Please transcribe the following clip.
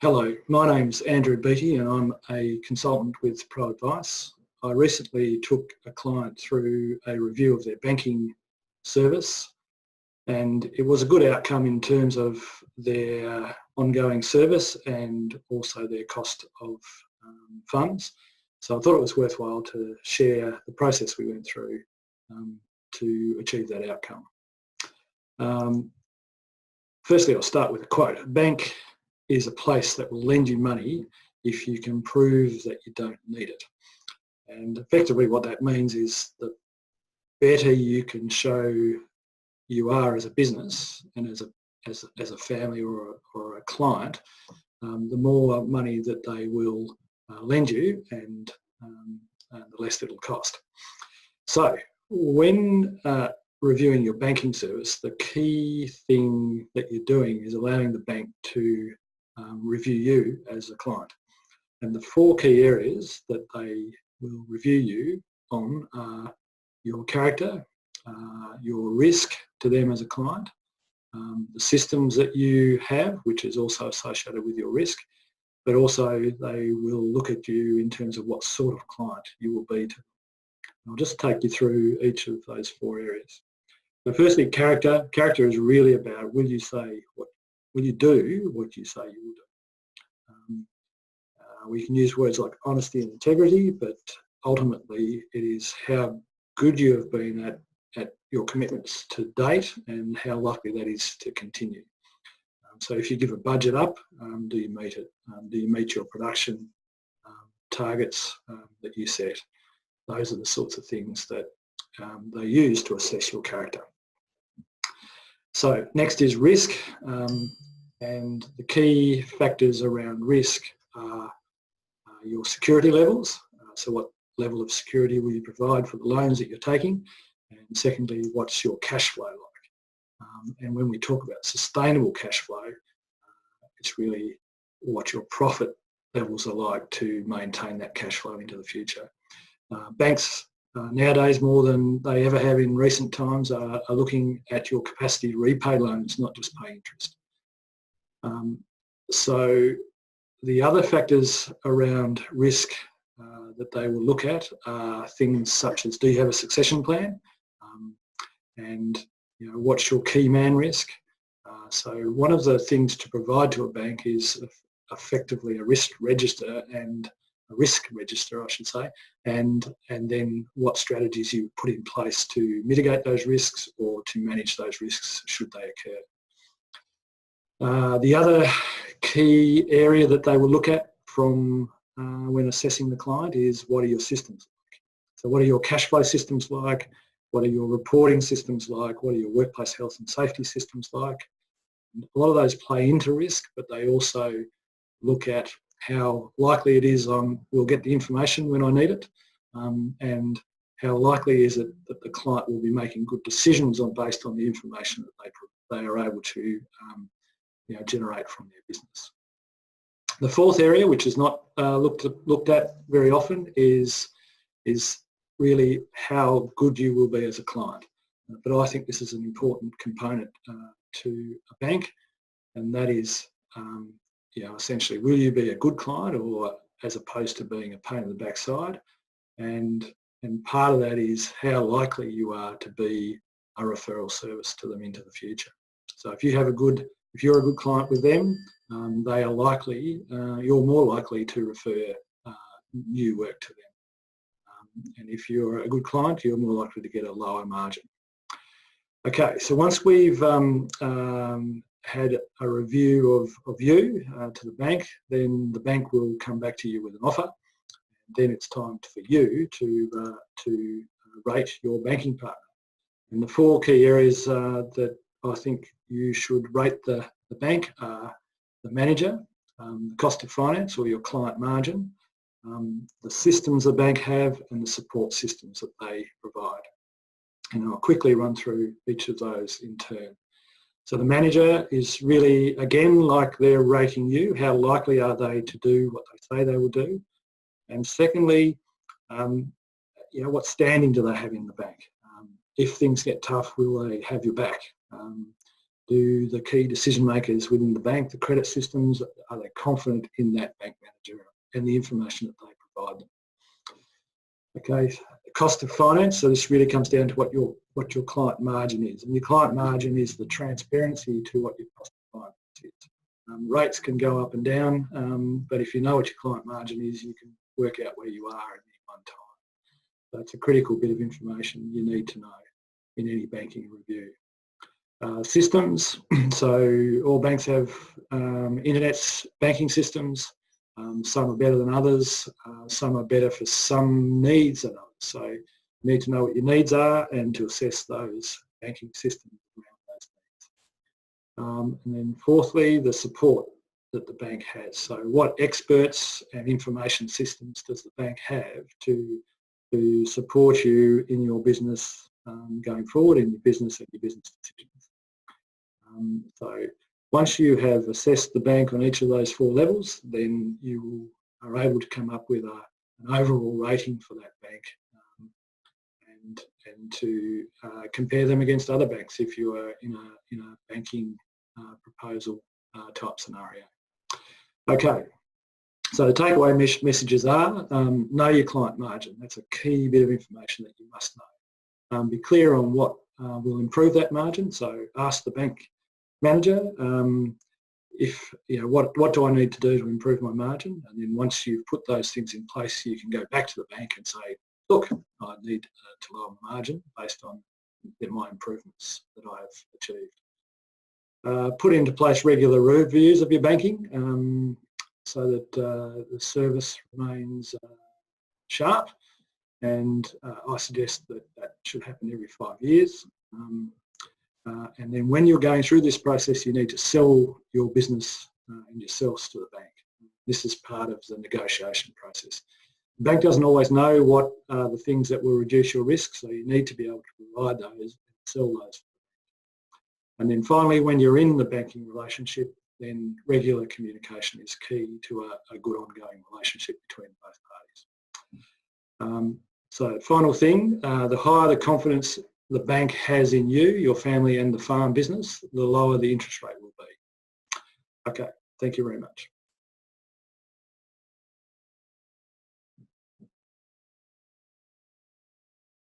Hello, my name's Andrew Beattie and I'm a consultant with Pro Advice. I recently took a client through a review of their banking service, and it was a good outcome in terms of their ongoing service and also their cost of funds. So I thought it was worthwhile to share the process we went through to achieve that outcome. Firstly, I'll start with a quote. A bank is a place that will lend you money if you can prove that you don't need it. And effectively what that means is the better you can show you are as a business and as a family or a client, the more money that they will lend you and the less it'll cost. So when reviewing your banking service, the key thing that you're doing is allowing the bank to review you as a client. And the four key areas that they will review you on are your character, your risk to them as a client, the systems that you have, which is also associated with your risk, but also they will look at you in terms of what sort of client you will be to them. I'll just take you through each of those four areas. So firstly, character. Character is really about will you do what you say you will do. We can use words like honesty and integrity, but ultimately it is how good you have been at your commitments to date and how likely that is to continue. So if you give a budget up, do you meet it? Do you meet your production targets that you set? Those are the sorts of things that they use to assess your character. So next is risk, and the key factors around risk are your security levels. So what level of security will you provide for the loans that you're taking? And secondly, what's your cash flow like? And when we talk about sustainable cash flow, it's really what your profit levels are like to maintain that cash flow into the future. Banks nowadays, more than they ever have in recent times, are looking at your capacity to repay loans, not just pay interest. So the other factors around risk that they will look at are things such as, do you have a succession plan? And what's your key man risk? So one of the things to provide to a bank is effectively a risk register and a risk register, I should say, and then what strategies you put in place to mitigate those risks or to manage those risks should they occur. The other key area that they will look at from when assessing the client is, what are your systems like? So what are your cash flow systems like? What are your reporting systems like? What are your workplace health and safety systems like? And a lot of those play into risk, but they also look at how likely it is we'll get the information when I need it, and how likely is it that the client will be making good decisions based on the information that they are able to generate from their business. The fourth area, which is not looked at very often, is really how good you will be as a client. But I think this is an important component to a bank, and that is essentially, will you be a good client, or as opposed to being a pain in the backside? And part of that is how likely you are to be a referral service to them into the future. So if you're a good client with them, they are likely, you're more likely to refer new work to them. And if you're a good client, you're more likely to get a lower margin. Okay, so once we've had a review of you to the bank, then the bank will come back to you with an offer. Then it's time for you to rate your banking partner. And the four key areas that I think you should rate the bank are the manager, the cost of finance or your client margin, the systems the bank have, and the support systems that they provide. And I'll quickly run through each of those in turn. So the manager is really, again, like they're rating you. How likely are they to do what they say they will do? And secondly, what standing do they have in the bank? If things get tough, will they have your back? Do the key decision makers within the bank, the credit systems, are they confident in that bank manager and the information that they provide them? Okay, cost of finance. So this really comes down to what your client margin is, and your client margin is the transparency to what your cost of finance is. Rates can go up and down, but if you know what your client margin is, you can work out where you are at any one time. So it's a critical bit of information you need to know in any banking review. Systems. So all banks have internet banking systems. Some are better than others. Some are better for some needs than others. So you need to know what your needs are and to assess those banking systems around those needs. And then fourthly, the support that the bank has. So what experts and information systems does the bank have to support you in your business going forward, in your business and your business decisions. So once you have assessed the bank on each of those 4 levels, then you are able to come up with an overall rating for that bank and to compare them against other banks if you are in a banking proposal type scenario. Okay, so the takeaway messages are know your client margin. That's a key bit of information that you must know. Be clear on what will improve that margin. So ask the bank manager, what do I need to do to improve my margin? And then once you've put those things in place, you can go back to the bank and say, look, I need to lower my margin based on my improvements that I have achieved. Put into place regular reviews of your banking so that the service remains sharp, and I suggest that should happen every 5 years. And then when you're going through this process, you need to sell your business and yourselves to the bank. This is part of the negotiation process. The bank doesn't always know what are the things that will reduce your risk, so you need to be able to provide those and sell those. And then finally, when you're in the banking relationship, then regular communication is key to a good ongoing relationship between both parties. So final thing, the higher the confidence the bank has in you, your family and the farm business, the lower the interest rate will be. Okay, thank you very much.